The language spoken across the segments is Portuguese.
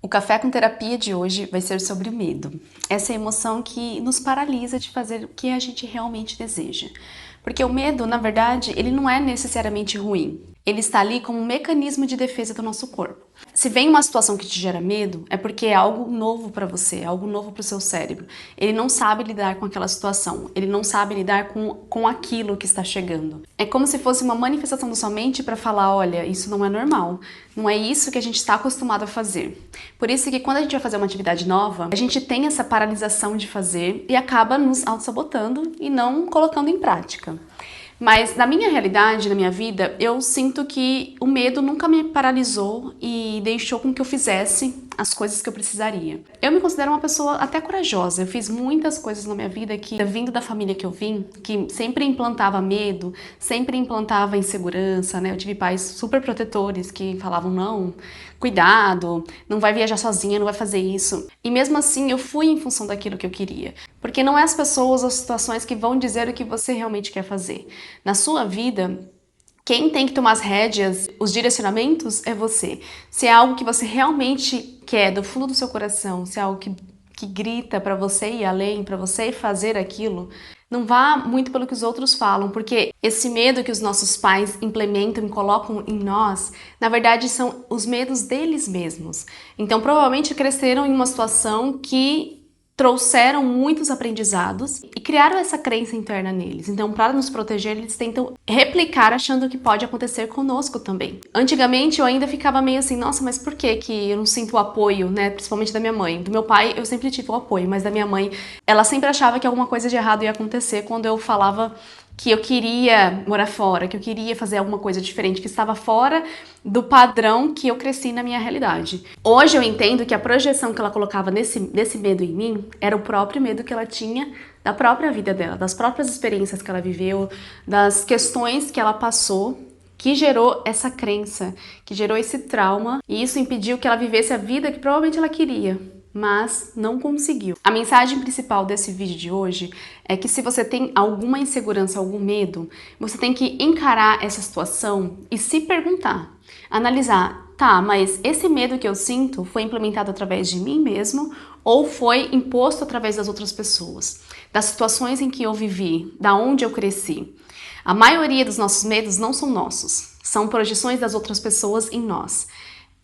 O Café com Terapia de hoje vai ser sobre o medo. Essa emoção que nos paralisa de fazer o que a gente realmente deseja. Porque o medo, na verdade, ele não é necessariamente ruim. Ele está ali como um mecanismo de defesa do nosso corpo. Se vem uma situação que te gera medo, é porque é algo novo para você, é algo novo para o seu cérebro. Ele não sabe lidar com aquela situação, ele não sabe lidar com aquilo que está chegando. É como se fosse uma manifestação da sua mente para falar, olha, isso não é normal, não é isso que a gente está acostumado a fazer. Por isso que quando a gente vai fazer uma atividade nova, a gente tem essa paralisação de fazer e acaba nos auto-sabotando e não colocando em prática. Mas na minha realidade, na minha vida, eu sinto que o medo nunca me paralisou e deixou com que eu fizesse as coisas que eu precisaria. Eu me considero uma pessoa até corajosa. Eu fiz muitas coisas na minha vida que, vindo da família que eu vim, que sempre implantava medo, sempre implantava insegurança, né? Eu tive pais super protetores que falavam, não, cuidado, não vai viajar sozinha, não vai fazer isso. E mesmo assim, eu fui em função daquilo que eu queria. Porque não é as pessoas ou as situações que vão dizer o que você realmente quer fazer. Na sua vida, quem tem que tomar as rédeas, os direcionamentos, é você. Se é algo que você realmente quer, do fundo do seu coração, se é algo que grita pra você ir além, pra você fazer aquilo, não vá muito pelo que os outros falam, porque esse medo que os nossos pais implementam e colocam em nós, na verdade são os medos deles mesmos. Então provavelmente cresceram em uma situação que trouxeram muitos aprendizados e criaram essa crença interna neles. Então, para nos proteger, eles tentam replicar achando que pode acontecer conosco também. Antigamente, eu ainda ficava meio assim, nossa, mas por que eu não sinto o apoio, né? Principalmente da minha mãe. Do meu pai, eu sempre tive o apoio, mas da minha mãe, ela sempre achava que alguma coisa de errado ia acontecer quando eu falava que eu queria morar fora, que eu queria fazer alguma coisa diferente, que estava fora do padrão que eu cresci na minha realidade. Hoje eu entendo que a projeção que ela colocava nesse medo em mim era o próprio medo que ela tinha da própria vida dela, das próprias experiências que ela viveu, das questões que ela passou, que gerou essa crença, que gerou esse trauma, e isso impediu que ela vivesse a vida que provavelmente ela queria, mas não conseguiu. A mensagem principal desse vídeo de hoje é que se você tem alguma insegurança, algum medo, você tem que encarar essa situação e se perguntar, analisar, tá, mas esse medo que eu sinto foi implementado através de mim mesmo ou foi imposto através das outras pessoas, das situações em que eu vivi, da onde eu cresci. A maioria dos nossos medos não são nossos, são projeções das outras pessoas em nós.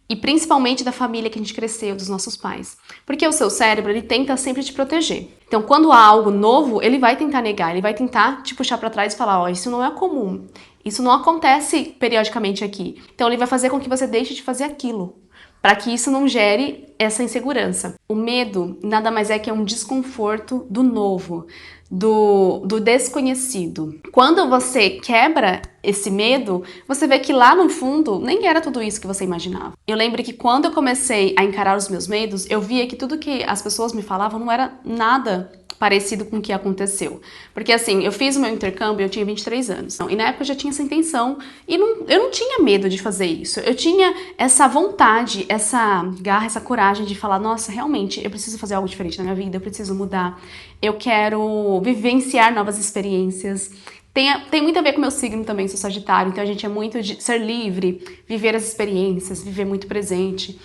E principalmente da família que a gente cresceu, dos nossos pais. Porque o seu cérebro, ele tenta sempre te proteger. Então, quando há algo novo, ele vai tentar negar, ele vai tentar te puxar pra trás e falar, ó, isso não é comum, isso não acontece periodicamente aqui. Então, ele vai fazer com que você deixe de fazer aquilo, para que isso não gere essa insegurança. O medo nada mais é que um desconforto do novo, do desconhecido. Quando você quebra esse medo, você vê que lá no fundo nem era tudo isso que você imaginava. Eu lembro que quando eu comecei a encarar os meus medos, eu via que tudo que as pessoas me falavam não era nada parecido com o que aconteceu. Porque assim, eu fiz o meu intercâmbio, eu tinha 23 anos. E na época eu já tinha essa intenção e eu não tinha medo de fazer isso. Eu tinha essa vontade, essa garra, essa coragem de falar, nossa, realmente, eu preciso fazer algo diferente na minha vida, eu preciso mudar. Eu quero vivenciar novas experiências. Tem muito a ver com o meu signo também, sou Sagitário, então a gente é muito de ser livre, viver as experiências, viver muito presente.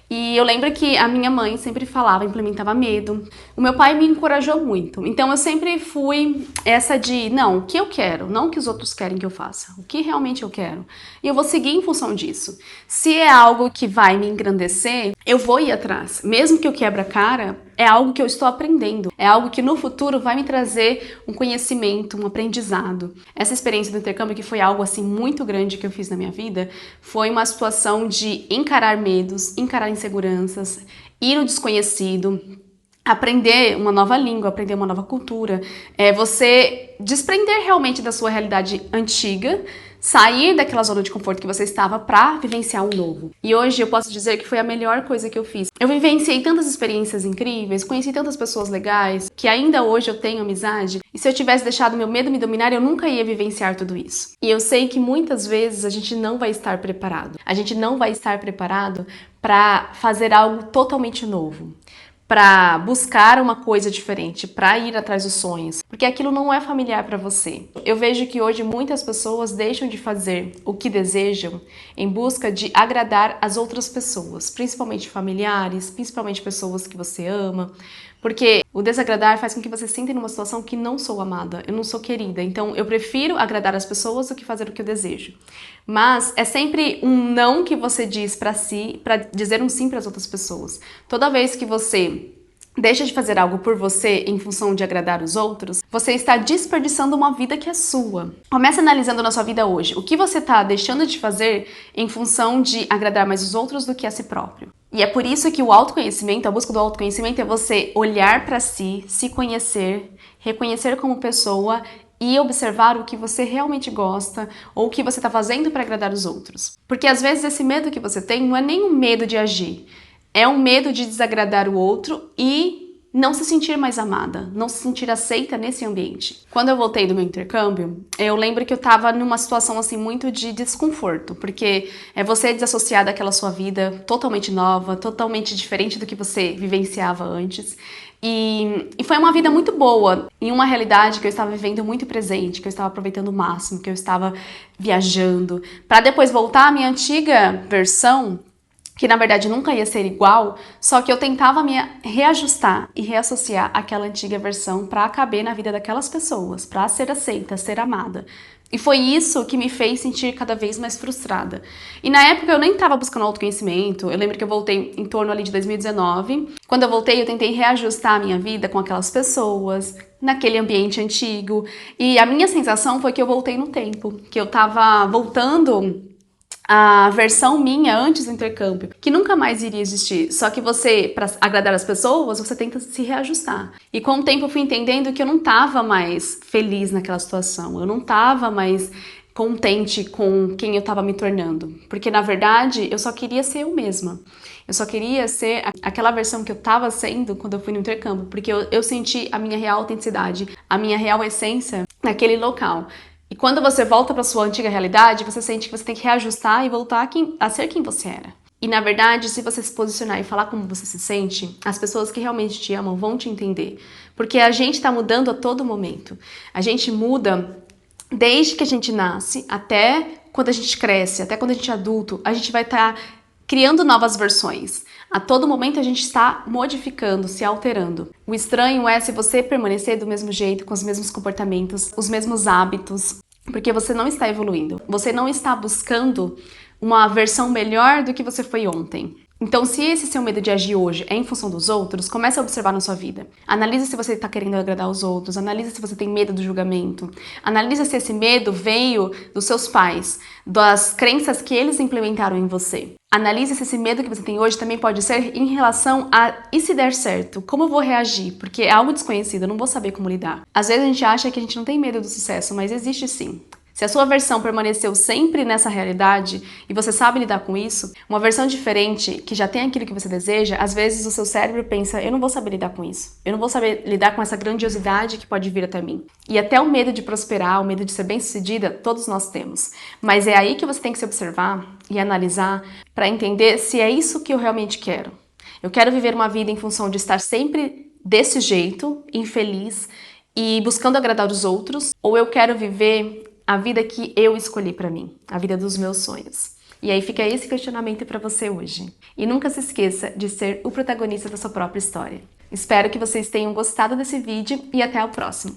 E eu lembro que a minha mãe sempre falava, implementava medo. O meu pai me encorajou muito. Então eu sempre fui essa de, não, o que eu quero, não o que os outros querem que eu faça. O que realmente eu quero. E eu vou seguir em função disso. Se é algo que vai me engrandecer, eu vou ir atrás. Mesmo que eu quebre a cara, é algo que eu estou aprendendo. É algo que no futuro vai me trazer um conhecimento, um aprendizado. Essa experiência do intercâmbio, que foi algo assim muito grande que eu fiz na minha vida, foi uma situação de encarar medos, encarar inseguranças, ir no desconhecido, aprender uma nova língua, aprender uma nova cultura, você desprender realmente da sua realidade antiga, sair daquela zona de conforto que você estava para vivenciar um novo. E hoje eu posso dizer que foi a melhor coisa que eu fiz. Eu vivenciei tantas experiências incríveis, conheci tantas pessoas legais, que ainda hoje eu tenho amizade, e se eu tivesse deixado meu medo me dominar, eu nunca ia vivenciar tudo isso. E eu sei que muitas vezes a gente não vai estar preparado. A gente não vai estar preparado para fazer algo totalmente novo. para buscar uma coisa diferente, para ir atrás dos sonhos, porque aquilo não é familiar para você. Eu vejo que hoje muitas pessoas deixam de fazer o que desejam em busca de agradar as outras pessoas, principalmente familiares, principalmente pessoas que você ama, porque o desagradar faz com que você se sinta numa situação que não sou amada, eu não sou querida, então eu prefiro agradar as pessoas do que fazer o que eu desejo. Mas é sempre um não que você diz pra si, pra dizer um sim para as outras pessoas. Toda vez que você deixa de fazer algo por você em função de agradar os outros, você está desperdiçando uma vida que é sua. Comece analisando na sua vida hoje o que você está deixando de fazer em função de agradar mais os outros do que a si próprio. E é por isso que o autoconhecimento, a busca do autoconhecimento é você olhar para si, se conhecer, reconhecer como pessoa e observar o que você realmente gosta ou o que você está fazendo para agradar os outros. Porque às vezes esse medo que você tem não é nem um medo de agir, é um medo de desagradar o outro e não se sentir mais amada, não se sentir aceita nesse ambiente. Quando eu voltei do meu intercâmbio, eu lembro que eu tava numa situação assim muito de desconforto, porque é você desassociar daquela sua vida totalmente nova, totalmente diferente do que você vivenciava antes. E foi uma vida muito boa, em uma realidade que eu estava vivendo muito presente, que eu estava aproveitando o máximo, que eu estava viajando, para depois voltar à minha antiga versão, que na verdade nunca ia ser igual, só que eu tentava me reajustar e reassociar àquela antiga versão para caber na vida daquelas pessoas, para ser aceita, ser amada. E foi isso que me fez sentir cada vez mais frustrada. E na época eu nem estava buscando autoconhecimento, eu lembro que eu voltei em torno ali de 2019. Quando eu voltei, eu tentei reajustar a minha vida com aquelas pessoas, naquele ambiente antigo. E a minha sensação foi que eu voltei no tempo, que eu tava voltando a versão minha antes do intercâmbio, que nunca mais iria existir. Só que você, para agradar as pessoas, você tenta se reajustar. E com o tempo eu fui entendendo que eu não tava mais feliz naquela situação, eu não tava mais contente com quem eu tava me tornando. Porque na verdade eu só queria ser eu mesma. Eu só queria ser aquela versão que eu tava sendo quando eu fui no intercâmbio, porque eu senti a minha real autenticidade, a minha real essência naquele local. E quando você volta para sua antiga realidade, você sente que você tem que reajustar e voltar a ser quem você era. E na verdade, se você se posicionar e falar como você se sente, as pessoas que realmente te amam vão te entender. Porque a gente está mudando a todo momento. A gente muda desde que a gente nasce até quando a gente cresce, até quando a gente é adulto. A gente vai estar criando novas versões. A todo momento a gente está modificando, se alterando. O estranho é se você permanecer do mesmo jeito, com os mesmos comportamentos, os mesmos hábitos, porque você não está evoluindo. Você não está buscando uma versão melhor do que você foi ontem. Então, se esse seu medo de agir hoje é em função dos outros, comece a observar na sua vida. Analise se você está querendo agradar os outros, analise se você tem medo do julgamento, analise se esse medo veio dos seus pais, das crenças que eles implementaram em você. Analise se esse medo que você tem hoje também pode ser em relação a e se der certo, como eu vou reagir? Porque é algo desconhecido, eu não vou saber como lidar. Às vezes a gente acha que a gente não tem medo do sucesso, mas existe sim. Se a sua versão permaneceu sempre nessa realidade e você sabe lidar com isso, uma versão diferente, que já tem aquilo que você deseja, às vezes o seu cérebro pensa, eu não vou saber lidar com isso. Eu não vou saber lidar com essa grandiosidade que pode vir até mim. E até o medo de prosperar, o medo de ser bem-sucedida, todos nós temos. Mas é aí que você tem que se observar e analisar para entender se é isso que eu realmente quero. Eu quero viver uma vida em função de estar sempre desse jeito, infeliz e buscando agradar os outros, ou eu quero viver a vida que eu escolhi pra mim, a vida dos meus sonhos. E aí fica esse questionamento pra você hoje. E nunca se esqueça de ser o protagonista da sua própria história. Espero que vocês tenham gostado desse vídeo e até o próximo.